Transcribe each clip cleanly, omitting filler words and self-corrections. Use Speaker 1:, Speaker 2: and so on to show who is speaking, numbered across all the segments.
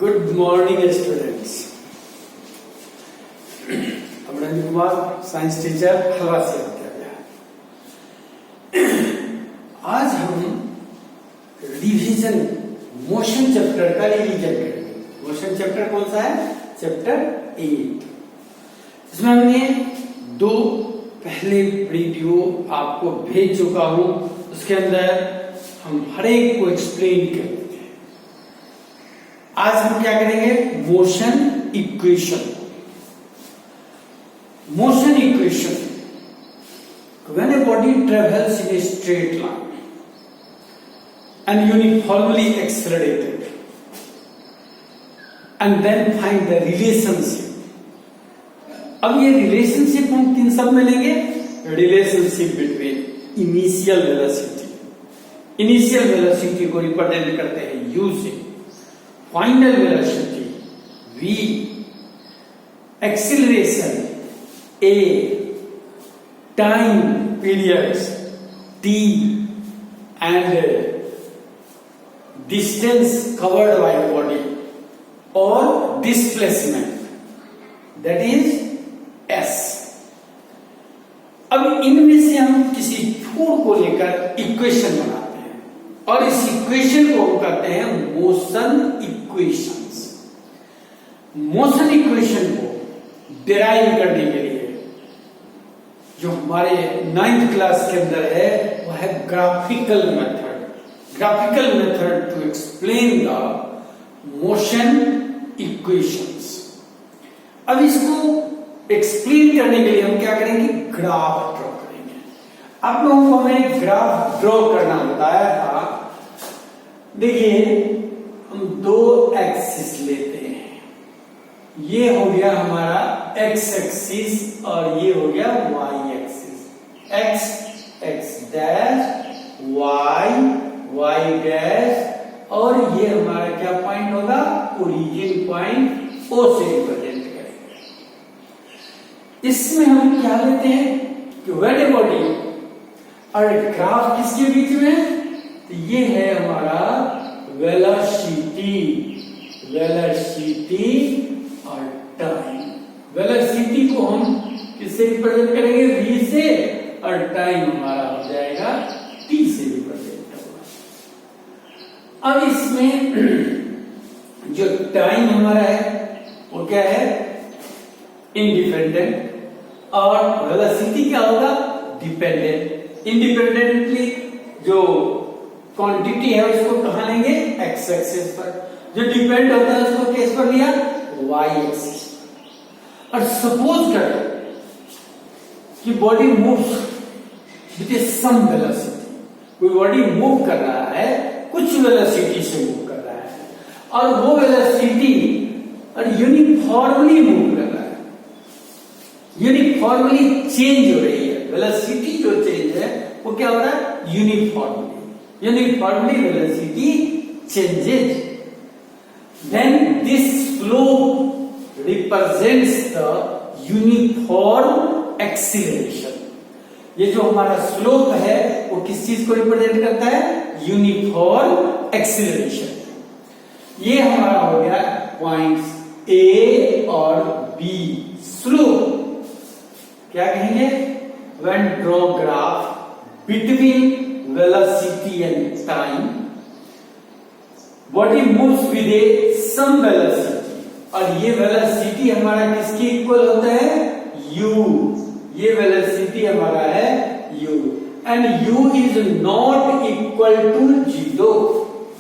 Speaker 1: Good morning students. Amarendra Kumar, science teacher, हलवा से विद्यालय। आज हम रिवीजन मोशन चैप्टर का रिवीजन करेंगे। मोशन चैप्टर कौन सा है? चैप्टर 8। इसमें हमने 2 पहले वीडियो आपको भेज चुका हूं। उसके अंदर हम हर एक को एक्सप्लेन करते हैं। आज हम क्या करेंगे? Motion equation. Motion equation, when a body travels in a straight line and uniformly accelerated and then find the relationship. अब ये रिलेशनशिप हम किन सब में लेंगे? Relationship between initial velocity, initial velocity को रिप्रेजेंट करते हैं U से, final velocity V, acceleration A, time periods T, and distance covered by body or displacement, that is S. अब इनमें से हम किसी छोर को लेकर इक्वेशन बनाते हैं और इस इक्वेशन को हम कहते हैं मोशन इक्वेशंस। मोशन इक्वेशन को डिराइव करने के लिए जो हमारे 9th क्लास के अंदर है वह है graphical method. Graphical method to explain the motion equations. अब इसको एक्सप्लेन करने के लिए हम क्या करेंगे? ग्राफ ड्रॉ करेंगे। आप लोगों को हमने ग्राफ ड्रॉ करना बताया था। देखिए, हम 2 एक्सिस लेते हैं। ये हो गया हमारा एक्स एक्सिस और ये हो गया Y axis. X X dash, Y Y dash, और ये हमारा क्या पॉइंट होगा? ओरिजिन पॉइंट ओ से रिप्रेजेंट करेंगे। इसमें हम क्या लेते हैं कि व्हेन ए बॉडी और ग्राफ किसके बीच में? तो ये है हमारा वेलोसिटी, वेलोसिटी और टाइम। वेलोसिटी को हम किससे रिप्रेजेंट करेंगे? v से, और टाइम हमारा हो जाएगा t से रिप्रेजेंट होगा। अब इसमें जो टाइम हमारा है वो क्या है? इंडिपेंडेंट, और वेलोसिटी क्या होगा? डिपेंडेंट। इंडिपेंडेंटली जो क्वांटिटी है उसको कहां लेंगे? एक्स एक्सिस पर। जो डिपेंड होता है उसको किस पर लिया? Y axis. और सपोज करें कि body moves with some velocity. कोई बॉडी मूव कर रहा है, कुछ वेलोसिटी से मूव कर रहा है, और वो वेलोसिटी और यूनिफॉर्मली मूव कर रहा है, यूनिफॉर्मली चेंज हो रही है। वेलोसिटी जो चेंज है वो क्या हो रहा है? Uniformly velocity changes. Then this slope represents the uniform acceleration. ये जो हमारा स्लोप है वो किस चीज को रिप्रेजेंट करता है? Uniform acceleration. ये हमारा हो गया पॉइंट्स A और B। स्लोप क्या कहेंगे? When draw graph between velocity and time, body moves with a some velocity, और ये वेलोसिटी हमारा किसके इक्वल होता है? u। ये वेलोसिटी हमारा है u, and u is not equal to 0।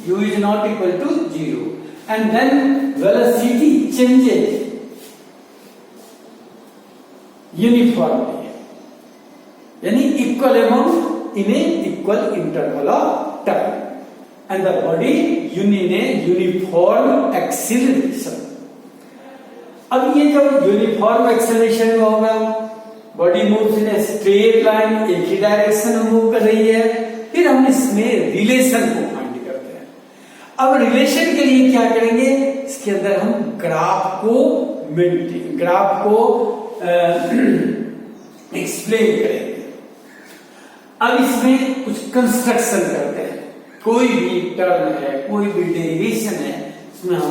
Speaker 1: u is not equal to 0, and then velocity changes uniformly, यानी equal amount in a equal interval of time, and the body in a uniform acceleration. अब ये जब uniform acceleration में होगा, body moves in a straight line, एक ही direction में move कर रही है, फिर हम इसमें रिलेशन को फाइंड करते हैं। अब रिलेशन के लिए क्या करेंगे? इसके अंदर हम ग्राफ को एक्सप्लेन करेंगे। अब इसमें कुछ कंस्ट्रक्शन करते हैं। कोई भी टर्म है, कोई भी डेरिवेशन है, उसमें हम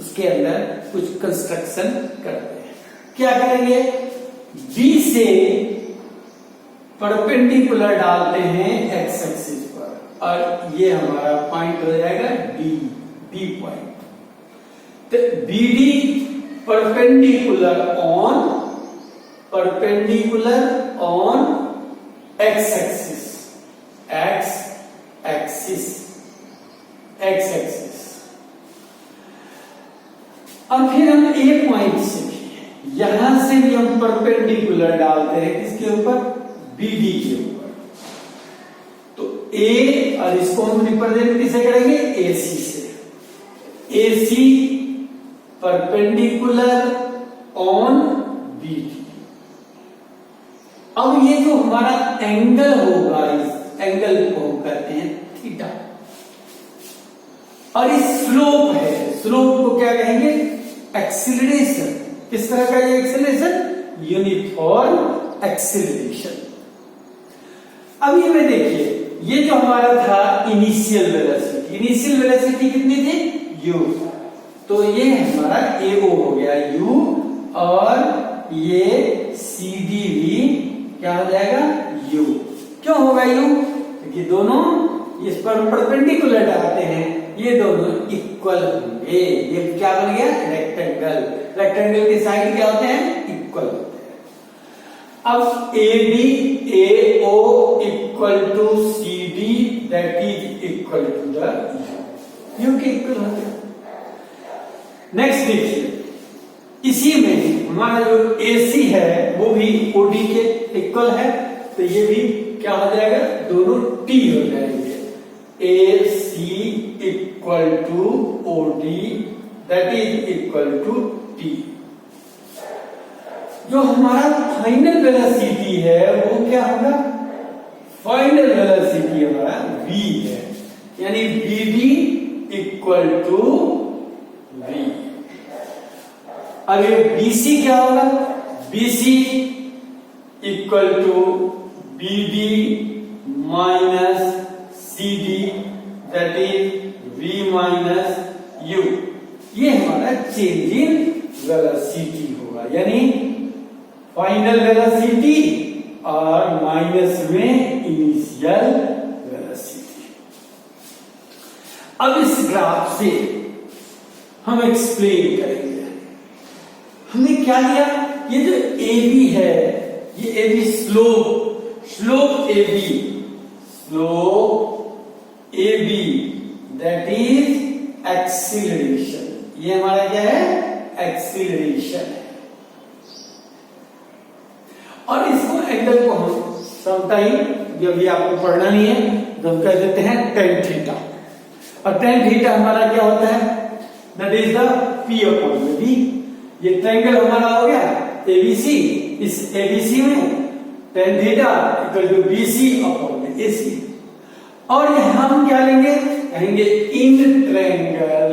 Speaker 1: उसके अंदर कुछ कंस्ट्रक्शन करते हैं। क्या करेंगे, बी से परपेंडिकुलर डालते हैं एक्स एक्सिस पर और ये हमारा पॉइंट हो जाएगा डी पॉइंट। तो BD perpendicular on X axis और फिर हम ए पॉइंट से भी, यहां से भी हम परपेंडिकुलर डालते हैं किसके ऊपर, बीडी के ऊपर। तो ए और इसको हम रिप्रेजेंट किसे करेंगे, एसी से। AC perpendicular on BD. अब ये जो हमारा एंगल होगा, इस एंगल को हम कहते हैं थीटा। और इस स्लोप है, स्लोप को क्या कहेंगे, एक्सीलरेशन। किस तरह का ये एक्सीलरेशन, यूनिफॉर्म एक्सीलरेशन। अब ये में देखिए, ये जो हमारा था इनिशियल वेलोसिटी कितनी थी, u। तो ये हमारा AO हो गया u और ये CD भी क्या हो जाएगा, u। क्यों होगा u, क्योंकि दोनों इस पर परपेंडिकुलर डालते हैं, ये दोनों इक्वल होंगे। ये क्या बन गया, रेक्टेंगल के साइड क्या होते हैं, इक्वल होते हैं। अब AB AO equal to CD that is equal to the U के इक्वल होते हैं। नेक्स्ट देखिए, इसी में हमारा जो AC है वो भी OD के इक्वल है, तो ये भी क्या हो जाएगा, दोनों T हो जाएंगे। AC equal to OD that is equal to T। जो हमारा फाइनल वेलोसिटी है वो क्या होगा, फाइनल वेलोसिटी हमारा V है, यानी BD इक्वल टू V। अब ये BC क्या होगा, BC equal to BD minus CD that is V minus U। ये हमारा चेंज इन वेलोसिटी होगा, यानी फाइनल वेलोसिटी और माइनस में इनिशियल वेलोसिटी। अब इस ग्राफ से हम एक्सप्लेन करेंगे। हमने क्या लिया, ये जो AB है, ये AB slope AB that is acceleration. ये हमारा क्या है, एक्सीलरेशन है। और इसको एंगल को हम समटाइम, जो भी आपको पढ़ना नहीं है, तो हम कह देते हैं tan थीटा। और tan थीटा हमारा क्या होता है, that is the P upon V। ये ट्रायंगल हमारा हो गया ABC। इस ABC में tan theta equal to BC upon AC। और यहां हम क्या लेंगे, कहेंगे इन ट्रायंगल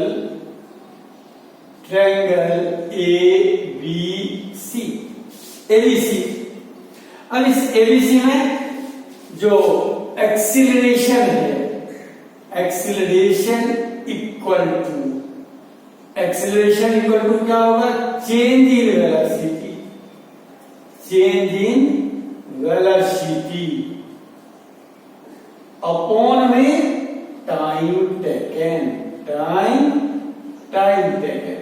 Speaker 1: ABC। अब इस ABC में जो एक्सीलरेशन है, एक्सीलरेशन इक्वल टू क्या होगा, चेंज इन वेलोसिटी अपॉन में time taken.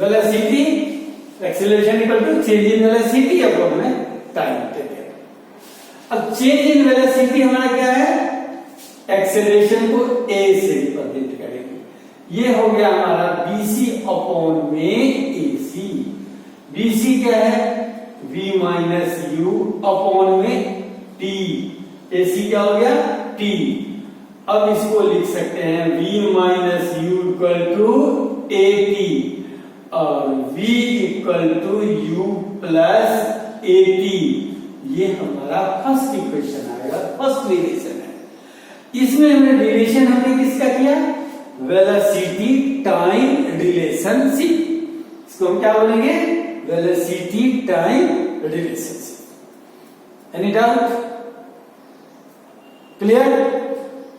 Speaker 1: Velocity, acceleration equal to change in velocity upon में टाइम टेकन। अब चेंज इन वेलोसिटी हमारा क्या है, एक्सीलरेशन को A से रिप्रेजेंट करेंगे। ये हो गया हमारा BC अपॉन में AC। BC क्या है, V माइनस U अपॉन में T। AC क्या हो गया, T। अब इसको लिख सकते हैं V minus U equal to AT और V equal to U plus AT। ये हमारा फर्स्ट इक्वेशन आएगा, फर्स्ट रिलेशन है। इसमें हमने किसका किया, वेलोसिटी टाइम रिलेशनशिप। इसको हम क्या बोलेंगे, velocity time relationship. Any doubt, clear.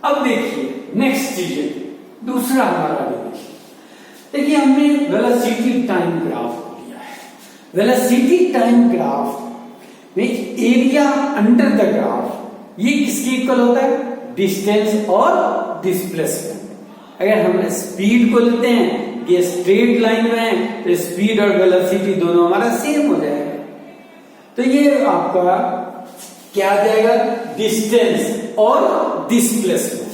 Speaker 1: अब देखिए नेक्स्ट चीज है, दूसरा हमारा रिलेशन। देखिए हमने वेलोसिटी टाइम ग्राफ लिया है। वेलोसिटी टाइम ग्राफ में एरिया अंडर द ग्राफ ये किसके इक्वल होता है? डिस्टेंस और डिस्प्लेसमेंट। अगर हम स्पीड को लेते हैं, ये स्ट्रेट लाइन में है, तो स्पीड और वेलोसिटी दोनों हमारा सेम हो जाएगा। तो ये आपका क्या आ जाएगा? डिस्टेंस और डिस्प्लेसमेंट।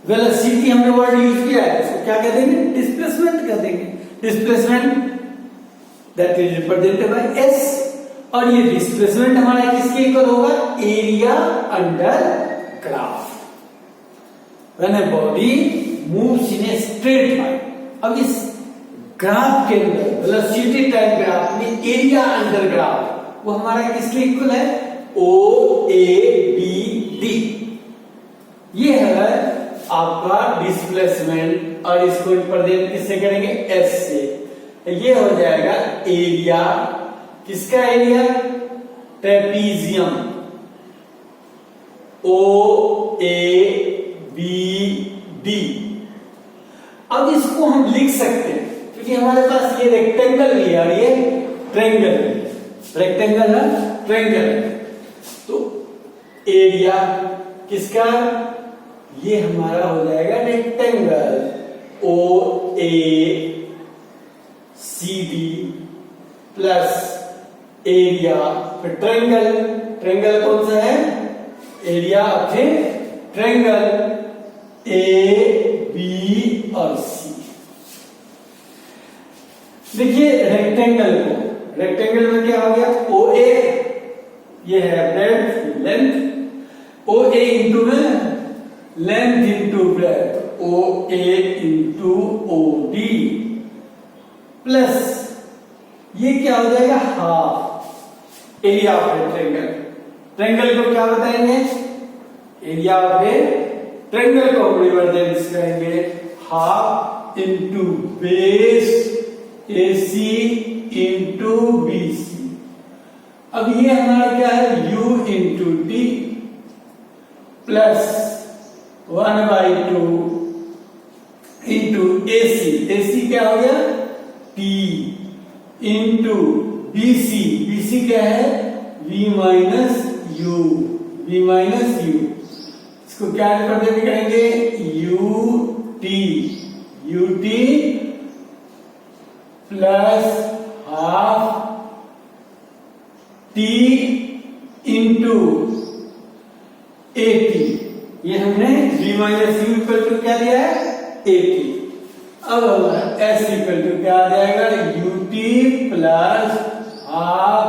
Speaker 1: वेलोसिटी हमने वर्ड यूज किया है, इसको क्या कह देंगे? डिस्प्लेसमेंट कह देंगे। Displacement that is represented by S, और ये डिस्प्लेसमेंट हमारा किसके इक्वल होगा? Area under graph. When a body moves in a straight line, अब इस ग्राफ के अंदर वेलोसिटी टाइम ग्राफ में एरिया अंडर ग्राफ वो हमारा किसके इक्वल है? ओ ए बी डी। ये है आपका डिस्प्लेसमेंट, और इसको रिप्रेजेंट किससे करेंगे? एस से। ये हो जाएगा एरिया, किसका area? Trapezium, O A B D. अब इसको हम लिख सकते हैं क्योंकि हमारे पास ये रेक्टेंगल भी है और ये ट्रायंगल भी है। रेक्टेंगल है, ट्रायंगल है, तो एरिया किसका? ये हमारा हो जाएगा रेक्टेंगल, ओ ए सी डी प्लस एरिया फिर ट्रायंगल। ट्रायंगल कौन सा है? एरिया फिर ट्रायंगल, ए बी और सी। देखिए रेक्टेंगल को, रेक्टेंगल में क्या हो गया? ओ ए, ये है ब्रेड्थ, लेंथ, ओ ए इंटू में लेंथ इंटू ब्रेड्थ, ओ ए इंटू ओ डी प्लस ये क्या हो जाएगा? Half area of A triangle. Triangle को क्या बताएंगे? एरिया ऑफ ए ट्रायंगल को रिप्रेजेंट करेंगे half into base AC into BC। अब ये हमारा क्या है? U into D plus 1/2 into AC क्या हो गया? T into BC। BC क्या है? V minus U, V minus U। इसको क्या रिप्रेजेंट करेंगे? UT plus half T into 80। ये हमने V minus U equal to क्या लिया है? 80। अब हमारा S इक्वल टू क्या आ जाएगा? UT plus half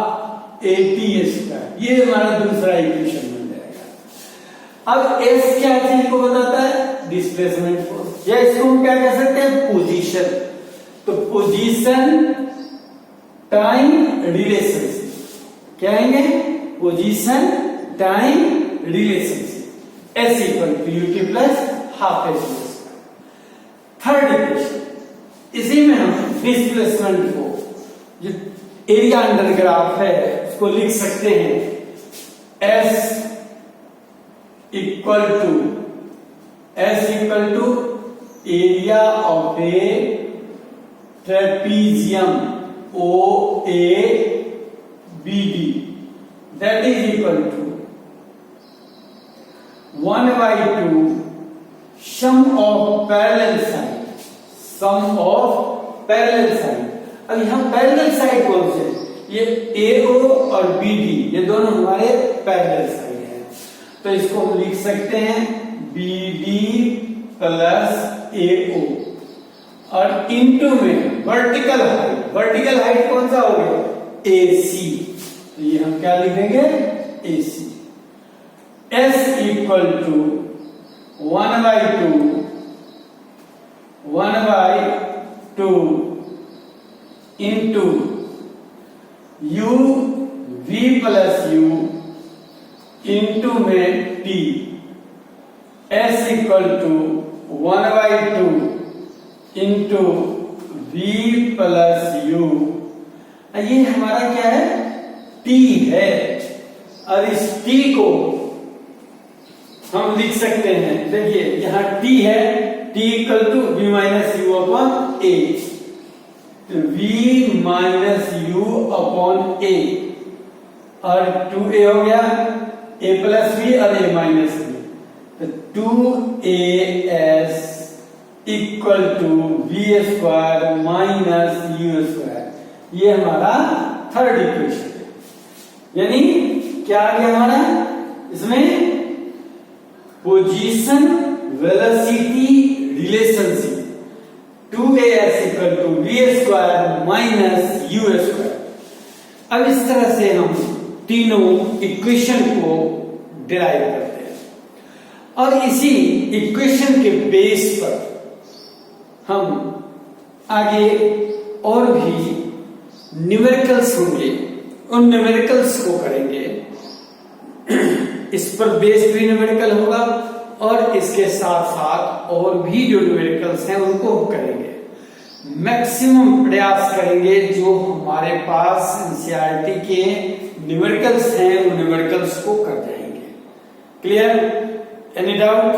Speaker 1: 80 square. ये हमारा दूसरा इक्वेशन बन जाएगा। अब S क्या चीज को बताता है? डिस्प्लेसमेंट फोर्स, या इसको हम क्या कह सकते हैं? पोजीशन। तो पोजीशन टाइम रिलेशनशिप क्या है? Position time relationship, S equal to UT plus half S। Third equation, इसी में हम डिस्प्लेसमेंट को, जो एरिया अंडर ग्राफ है, उसको लिख सकते हैं S equal to area of a trapezium O A B D, that is equal to 1/2 sum of parallel side, sum of parallel side. अब यहां पैरेलल साइड कौन से? ये AO और BD, ये दोनों हमारे पैरेलल साइड है, तो इसको हम लिख सकते हैं BD प्लस AO, और इनटू में वर्टिकल हाइट। वर्टिकल हाइट कौन सा हो गया? AC, तो ये हम क्या लिखेंगे? AC। S equal to 1/2 into U V plus U into में T। S equal to 1/2 into V plus U। ये हमारा क्या है? T है, और इस T को हम लिख सकते हैं, देखिए यहां T है, T equal to V minus U upon A। v minus U upon A, और 2a हो गया, a प्लस v और a माइनस v, तो 2as equal to v square minus U square, ये हमारा थर्ड इक्वेशन है। यानी क्या आ गया हमारा इसमें, position velocity relationship 2as equal to v square minus U square. अब इस तरह से हम तीनों इक्वेशन को डिराइव करते हैं, और इसी इक्वेशन के बेस पर हम आगे और भी न्यूमेरिकल्स होंगे, उन न्यूमेरिकल्स को करेंगे। इस पर बेस्ड भी न्यूमेरिकल होगा, और इसके साथ साथ और भी जो न्यूमेरिकल्स हैं उनको हम करेंगे। मैक्सिमम प्रयास करेंगे जो हमारे पास एनसीईआरटी के न्यूमेरिकल्स हैं, उन न्यूमेरिकल्स को कर जाएंगे। क्लियर? Any doubt?